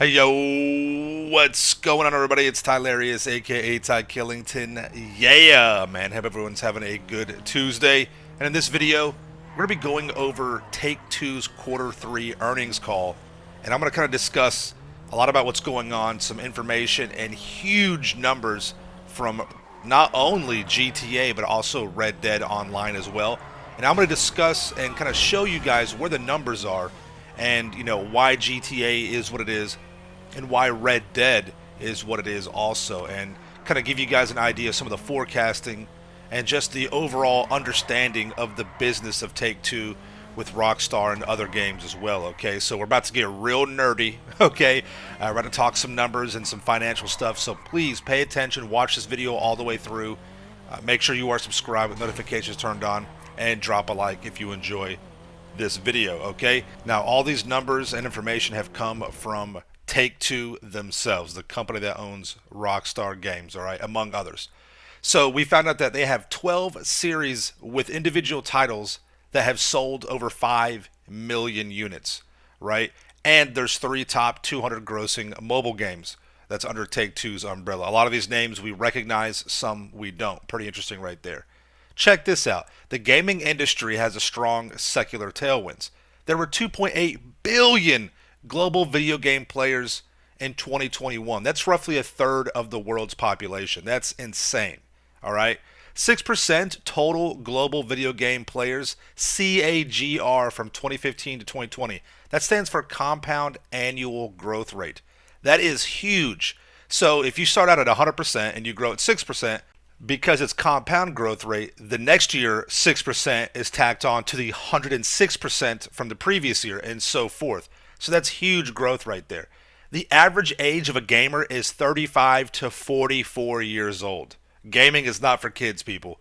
Hey yo, what's going on, everybody? It's Tylarious, aka Ty Killington. Yeah, man. Hope everyone's having a good Tuesday. And in this video, we're gonna be going over Take-Two's Quarter 3 earnings call, and I'm gonna kind of discuss a lot about what's going on, some information, and huge numbers from not only GTA but also Red Dead Online as well. And I'm gonna discuss and kind of show you guys where the numbers are, and why GTA is what it is and why Red Dead is what it is also, and kind of give you guys an idea of some of the forecasting and just the overall understanding of the business of Take-Two with Rockstar and other games as well. Okay, so we're about to get real nerdy. Okay, we're about to talk some numbers and some financial stuff, so please pay attention, watch this video all the way through. Make sure you are subscribed with notifications turned on, and drop a like if you enjoy this video. Okay, now all these numbers and information have come from Take-Two themselves, the company that owns Rockstar Games, all right, among others. So we found out that they have 12 series with individual titles that have sold over 5 million units, right? And there's 3 top 200 grossing mobile games that's under Take-Two's umbrella. A lot of these names we recognize, some we don't. Pretty interesting right there. Check this out. The gaming industry has a strong secular tailwinds. There were 2.8 billion global video game players in 2021. That's roughly a third of the world's population. That's insane. All right. 6% total global video game players, CAGR, from 2015 to 2020. That stands for compound annual growth rate. That is huge. So if you start out at 100% and you grow at 6%, because it's compound growth rate, the next year 6% is tacked on to the 106% from the previous year, and so forth. So that's huge growth right there. The average age of a gamer is 35 to 44 years old. Gaming is not for kids, people.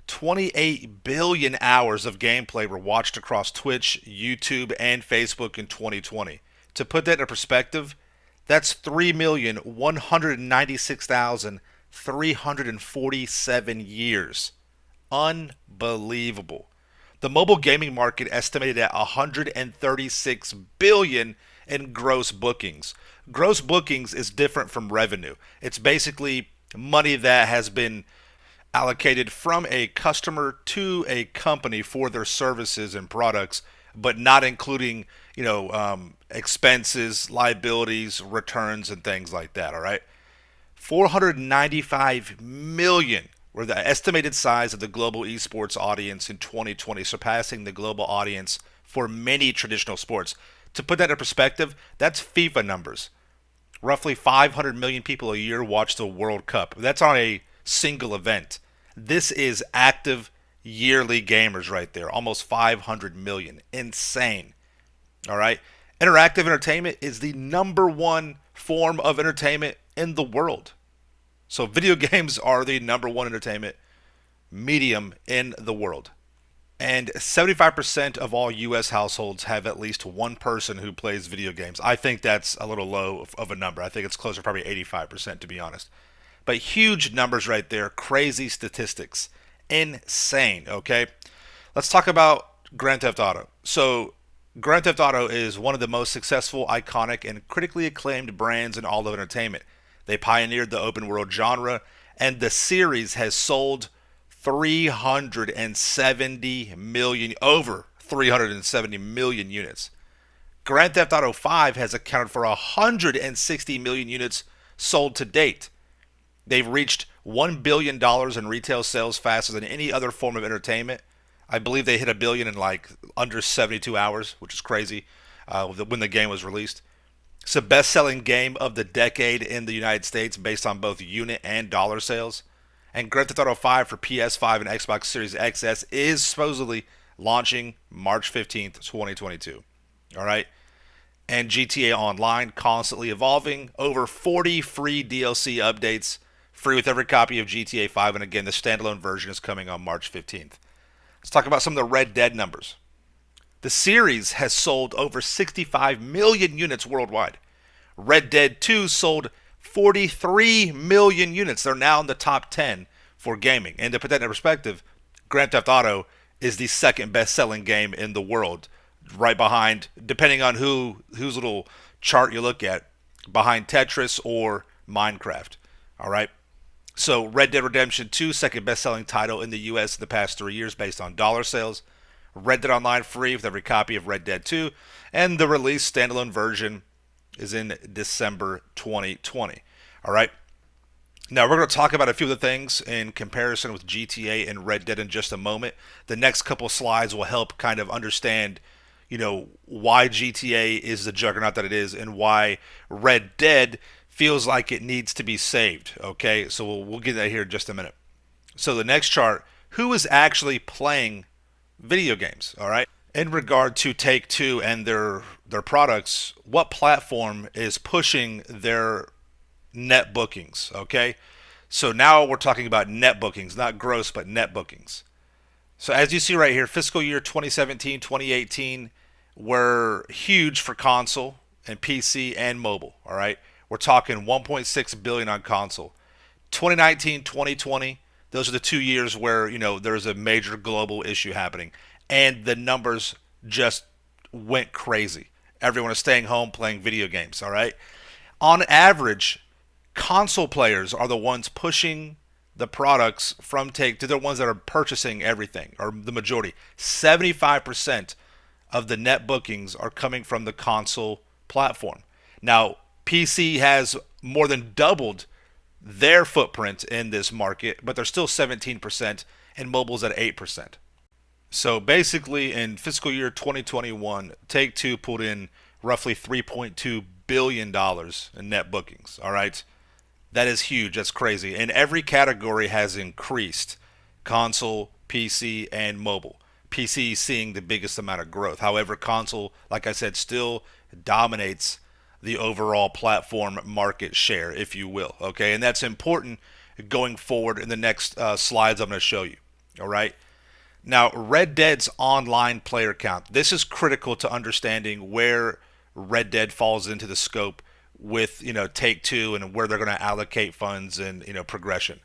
28 billion hours of gameplay were watched across Twitch, YouTube, and Facebook in 2020. To put that in perspective, that's 3,196,347 years. Unbelievable. The mobile gaming market estimated at 136 billion in gross bookings. Gross bookings is different from revenue. It's basically money that has been allocated from a customer to a company for their services and products, but not including, expenses, liabilities, returns, and things like that. All right, 495 million were the estimated size of the global esports audience in 2020, surpassing the global audience for many traditional sports. To put that in perspective, that's FIFA numbers. Roughly 500 million people a year watch the World Cup. That's on a single event. This is active yearly gamers right there. Almost 500 million. Insane. All right. Interactive entertainment is the number one form of entertainment in the world. So video games are the number one entertainment medium in the world. And 75% of all U.S. households have at least one person who plays video games. I think that's a little low of a number. I think it's closer, probably 85%, to be honest. But huge numbers right there. Crazy statistics. Insane, okay? Let's talk about Grand Theft Auto. So Grand Theft Auto is one of the most successful, iconic, and critically acclaimed brands in all of entertainment. They pioneered the open world genre, and the series has sold 370 million, over 370 million units. Grand Theft Auto 5 has accounted for 160 million units sold to date. They've reached $1 billion in retail sales faster than any other form of entertainment. I believe they hit a billion in like under 72 hours, which is crazy, when the game was released. It's the best-selling game of the decade in the United States based on both unit and dollar sales. And Grand Theft Auto 5 for PS5 and Xbox Series XS is supposedly launching March 15th, 2022. All right? And GTA Online constantly evolving. Over 40 free DLC updates, free with every copy of GTA 5. And again, the standalone version is coming on March 15th. Let's talk about some of the Red Dead numbers. The series has sold over 65 million units worldwide. Red Dead 2 sold 43 million units. They're now in the top 10 for gaming. And to put that in perspective, Grand Theft Auto is the second best-selling game in the world, right behind, depending on whose little chart you look at, behind Tetris or Minecraft. All right. So Red Dead Redemption 2, second best-selling title in the U.S. in the past 3 years based on dollar sales. Red Dead Online free with every copy of Red Dead 2, and the release standalone version is in December 2020. All right. Now we're going to talk about a few of the things in comparison with GTA and Red Dead in just a moment. The next couple slides will help kind of understand, why GTA is the juggernaut that it is and why Red Dead feels like it needs to be saved. Okay, so we'll get that here in just a minute. So the next chart, who is actually playing video games? All right. In regard to Take-Two and their products, what platform is pushing their net bookings? Okay, so now we're talking about net bookings, not gross, but net bookings. So as you see right here, fiscal year 2017, 2018 were huge for console and PC and mobile. All right, we're talking 1.6 billion on console. 2019, 2020, those are the 2 years where there's a major global issue happening, and the numbers just went crazy. Everyone is staying home playing video games. All right, on average, console players are the ones pushing the products from Take-Two. They're the ones that are purchasing everything, or the majority. 75% of the net bookings are coming from the console platform. Now, PC has more than doubled their footprint in this market, but they're still 17%, and mobile's at 8%. So basically, in fiscal year 2021, Take-Two pulled in roughly $3.2 billion in net bookings. All right. That is huge. That's crazy. And every category has increased: console, PC, and mobile. PC seeing the biggest amount of growth. However, console, like I said, still dominates the overall platform market share, if you will. Okay, and that's important going forward in the next slides I'm going to show you. All right. Now, Red Dead's online player count. This is critical to understanding where Red Dead falls into the scope with Take-Two and where they're going to allocate funds and progression.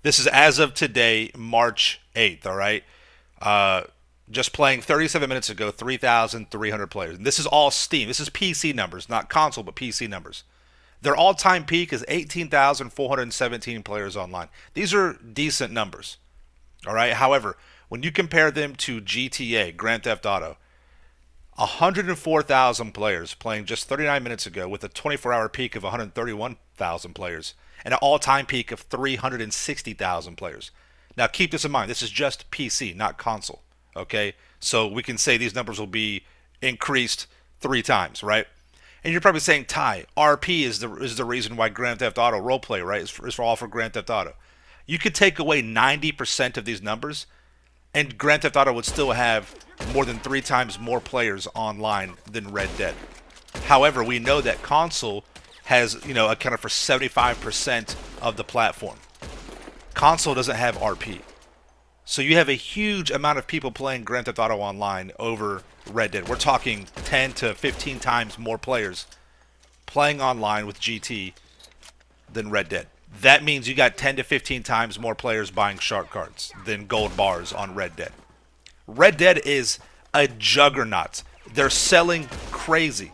This is as of today, March 8th. All right, just playing 37 minutes ago, 3,300 players. And this is all Steam. This is PC numbers, not console, but PC numbers. Their all-time peak is 18,417 players online. These are decent numbers. All right. However, when you compare them to GTA, Grand Theft Auto, 104,000 players playing just 39 minutes ago with a 24-hour peak of 131,000 players and an all-time peak of 360,000 players. Now keep this in mind. This is just PC, not console. Okay? So we can say these numbers will be increased 3 times, right? And you're probably saying, Ty, RP is the reason why Grand Theft Auto roleplay, right, is for all for Grand Theft Auto. You could take away 90% of these numbers, and Grand Theft Auto would still have more than 3 times more players online than Red Dead. However, we know that console has, accounted for 75% of the platform. Console doesn't have RP. So you have a huge amount of people playing Grand Theft Auto Online over Red Dead. We're talking 10 to 15 times more players playing online with GT than Red Dead. That means you got 10 to 15 times more players buying shark cards than gold bars on Red Dead. Red Dead is a juggernaut. They're selling crazy.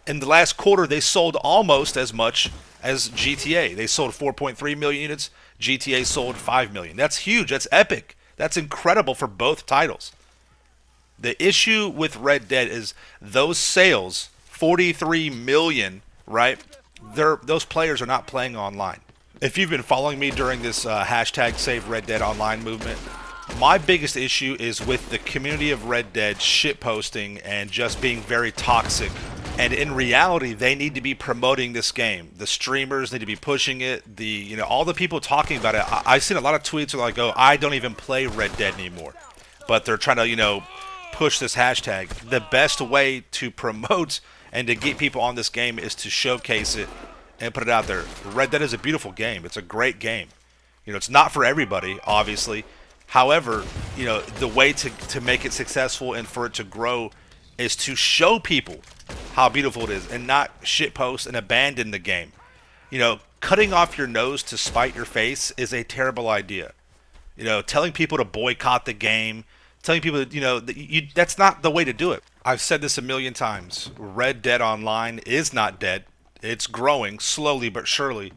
In the last quarter, they sold almost as much as GTA. They sold 4.3 million units. GTA sold 5 million. That's huge. That's epic. That's incredible for both titles. The issue with Red Dead is those sales, 43 million, right? Those players are not playing online. If you've been following me during this hashtag Save Red Dead Online movement, my biggest issue is with the community of Red Dead shitposting and just being very toxic. And in reality, they need to be promoting this game. The streamers need to be pushing it. All the people talking about it. I've seen a lot of tweets where like, "Oh, I don't even play Red Dead anymore," but they're trying to, push this hashtag. The best way to promote and to get people on this game is to showcase it and put it out there. Red Dead is a beautiful game. It's a great game. It's not for everybody, obviously. However, the way to make it successful and for it to grow is to show people how beautiful it is and not shitpost and abandon the game. Cutting off your nose to spite your face is a terrible idea. Telling people to boycott the game, telling people that, that's not the way to do it. I've said this a million times. Red Dead Online is not dead. It's growing slowly but surely.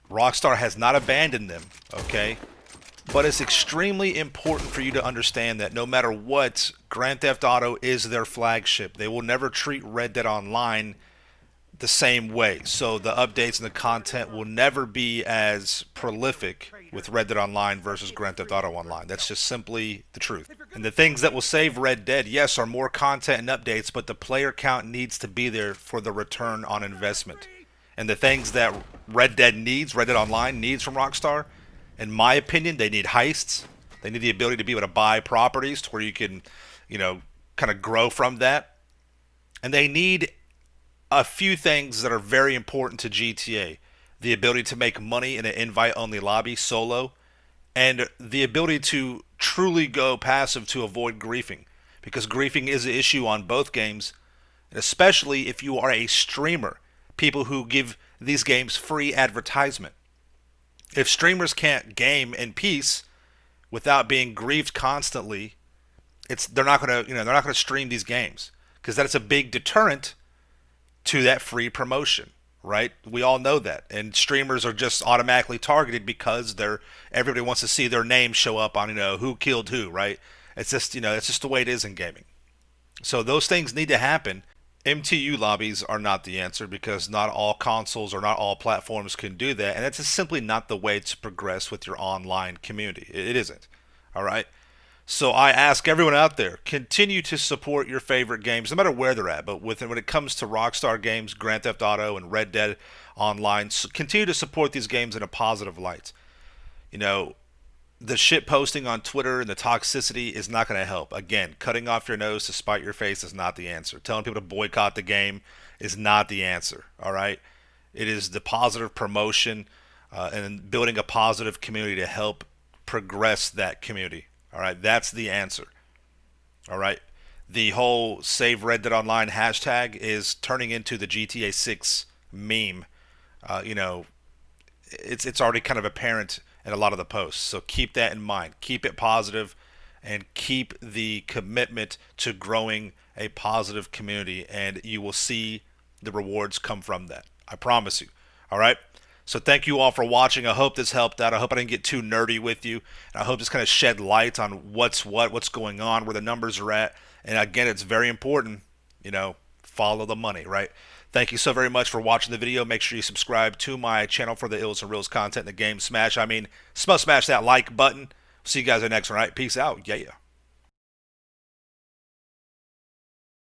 Rockstar has not abandoned them, okay? But it's extremely important for you to understand that no matter what, Grand Theft Auto is their flagship. They will never treat Red Dead Online the same way. So the updates and the content will never be as prolific with Red Dead Online versus Grand Theft Auto Online. That's just simply the truth. And the things that will save Red Dead, yes, are more content and updates, but the player count needs to be there for the return on investment. And the things that Red Dead needs, Red Dead Online needs from Rockstar, in my opinion, they need heists. They need the ability to be able to buy properties to where you can, kind of grow from that. And they need a few things that are very important to GTA: the ability to make money in an invite only lobby solo, and the ability to truly go passive to avoid griefing. Because griefing is an issue on both games, and especially if you are a streamer, people who give these games free advertisement. If streamers can't game in peace without being grieved constantly, they're not gonna they're not gonna stream these games, because that's a big deterrent to that free promotion, right? We all know that, and streamers are just automatically targeted because everybody wants to see their name show up on who killed who, right? It's just it's just the way it is in gaming. So those things need to happen. MTU lobbies are not the answer, because not all consoles or not all platforms can do that, and that's just simply not the way to progress with your online community. It isn't. All right. So I ask everyone out there, continue to support your favorite games, no matter where they're at. But when it comes to Rockstar Games, Grand Theft Auto, and Red Dead Online, continue to support these games in a positive light. You know, the shit posting on Twitter and the toxicity is not going to help. Again, cutting off your nose to spite your face is not the answer. Telling people to boycott the game is not the answer. All right, it is the positive promotion and building a positive community to help progress that community. All right, that's the answer. All right, the whole Save Red Dead Online hashtag is turning into the GTA 6 meme. You know, it's already kind of apparent in a lot of the posts. So keep that in mind. Keep it positive, and keep the commitment to growing a positive community, and you will see the rewards come from that. I promise you. All right. So thank you all for watching. I hope this helped out. I hope I didn't get too nerdy with you. And I hope this kind of shed light on what's going on, where the numbers are at. And again, it's very important, follow the money, right? Thank you so very much for watching the video. Make sure you subscribe to my channel for the Ills and Reels content in the game. Smash that like button. See you guys in the next one, all right? Peace out. Yeah.